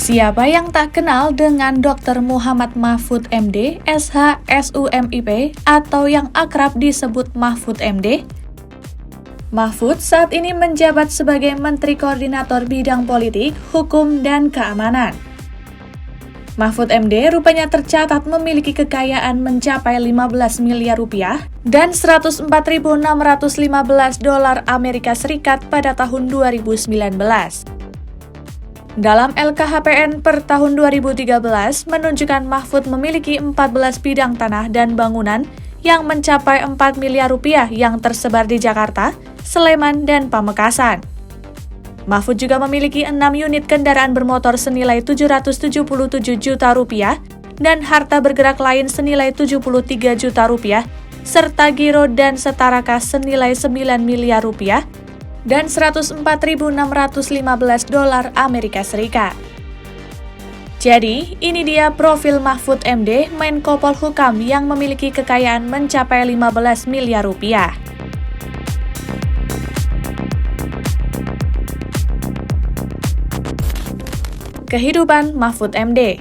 Siapa yang tak kenal dengan Dr. Muhammad Mahfud MD, SH, SUMIP, atau yang akrab disebut Mahfud MD? Mahfud saat ini menjabat sebagai Menteri Koordinator Bidang Politik, Hukum, dan Keamanan. Mahfud MD rupanya tercatat memiliki kekayaan mencapai 15 miliar rupiah dan 104.615 dolar Amerika Serikat pada tahun 2019. Dalam LKHPN per tahun 2013 menunjukkan Mahfud memiliki 14 bidang tanah dan bangunan yang mencapai 4 miliar rupiah yang tersebar di Jakarta, Sleman, dan Pamekasan. Mahfud juga memiliki 6 unit kendaraan bermotor senilai 777 juta rupiah dan harta bergerak lain senilai 73 juta rupiah, serta giro dan setara kas senilai 9 miliar rupiah, dan 104.615 dolar Amerika Serikat. Jadi, ini dia profil Mahfud MD, Menko Polhukam yang memiliki kekayaan mencapai 15 miliar rupiah. Kehidupan Mahfud MD.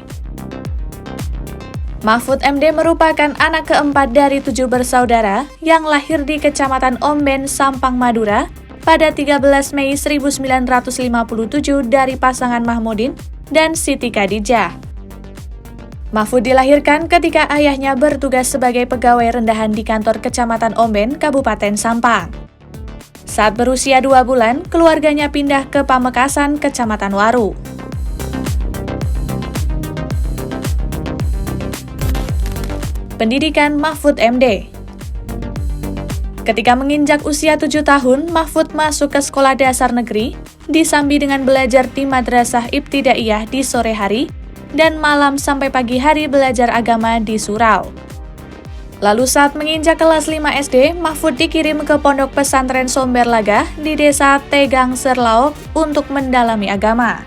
Mahfud MD merupakan anak keempat dari 7 bersaudara yang lahir di Kecamatan Omben, Sampang, Madura, pada 13 Mei 1957 dari pasangan Mahmudin dan Siti Khadijah. Mahfud dilahirkan ketika ayahnya bertugas sebagai pegawai rendahan di kantor Kecamatan Omben, Kabupaten Sampang. Saat berusia 2 bulan, keluarganya pindah ke Pamekasan, Kecamatan Waru. Pendidikan Mahfud MD. Ketika menginjak usia 7 tahun, Mahfud masuk ke sekolah dasar negeri, disambi dengan belajar di Madrasah Ibtidaiyah di sore hari, dan malam sampai pagi hari belajar agama di surau. Lalu saat menginjak kelas 5 SD, Mahfud dikirim ke Pondok Pesantren Somberlaga di Desa Tegang Serlaok untuk mendalami agama.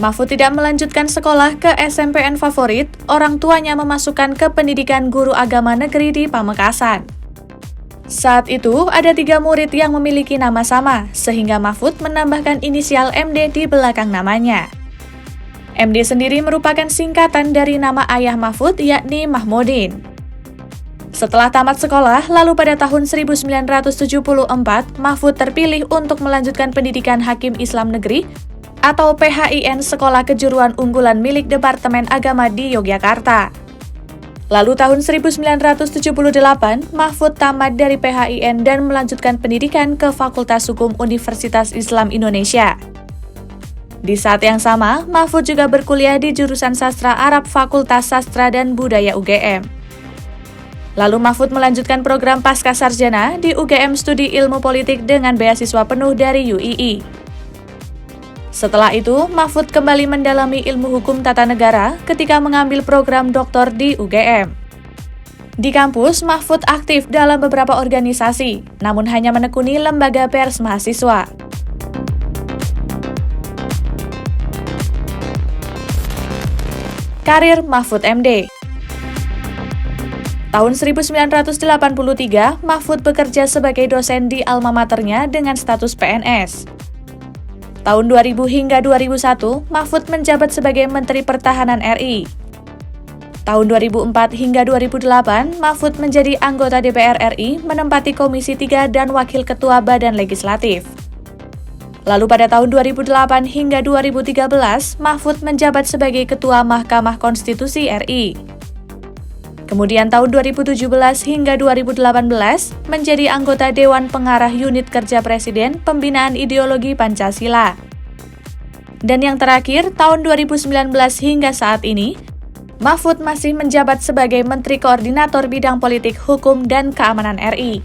Mahfud tidak melanjutkan sekolah ke SMPN favorit, orang tuanya memasukkan ke pendidikan guru agama negeri di Pamekasan. Saat itu, ada 3 murid yang memiliki nama sama, sehingga Mahfud menambahkan inisial MD di belakang namanya. MD sendiri merupakan singkatan dari nama ayah Mahfud, yakni Mahmudin. Setelah tamat sekolah, lalu pada tahun 1974, Mahfud terpilih untuk melanjutkan pendidikan Hakim Islam Negeri atau PHIN Sekolah Kejuruan Unggulan milik Departemen Agama di Yogyakarta. Lalu tahun 1978, Mahfud tamat dari PHIN dan melanjutkan pendidikan ke Fakultas Hukum Universitas Islam Indonesia. Di saat yang sama, Mahfud juga berkuliah di jurusan Sastra Arab Fakultas Sastra dan Budaya UGM. Lalu Mahfud melanjutkan program Pascasarjana di UGM Studi Ilmu Politik dengan beasiswa penuh dari UII. Setelah itu, Mahfud kembali mendalami ilmu hukum tata negara ketika mengambil program doktor di UGM. Di kampus, Mahfud aktif dalam beberapa organisasi, namun hanya menekuni lembaga pers mahasiswa. Karir Mahfud MD. Tahun 1983, Mahfud bekerja sebagai dosen di alma maternya dengan status PNS. Tahun 2000 hingga 2001, Mahfud menjabat sebagai Menteri Pertahanan RI. Tahun 2004 hingga 2008, Mahfud menjadi anggota DPR RI, menempati Komisi 3 dan Wakil Ketua Badan Legislatif. Lalu pada tahun 2008 hingga 2013, Mahfud menjabat sebagai Ketua Mahkamah Konstitusi RI. Kemudian tahun 2017 hingga 2018 menjadi anggota Dewan Pengarah Unit Kerja Presiden Pembinaan Ideologi Pancasila. Dan yang terakhir, tahun 2019 hingga saat ini, Mahfud masih menjabat sebagai Menteri Koordinator Bidang Politik, Hukum, dan Keamanan RI.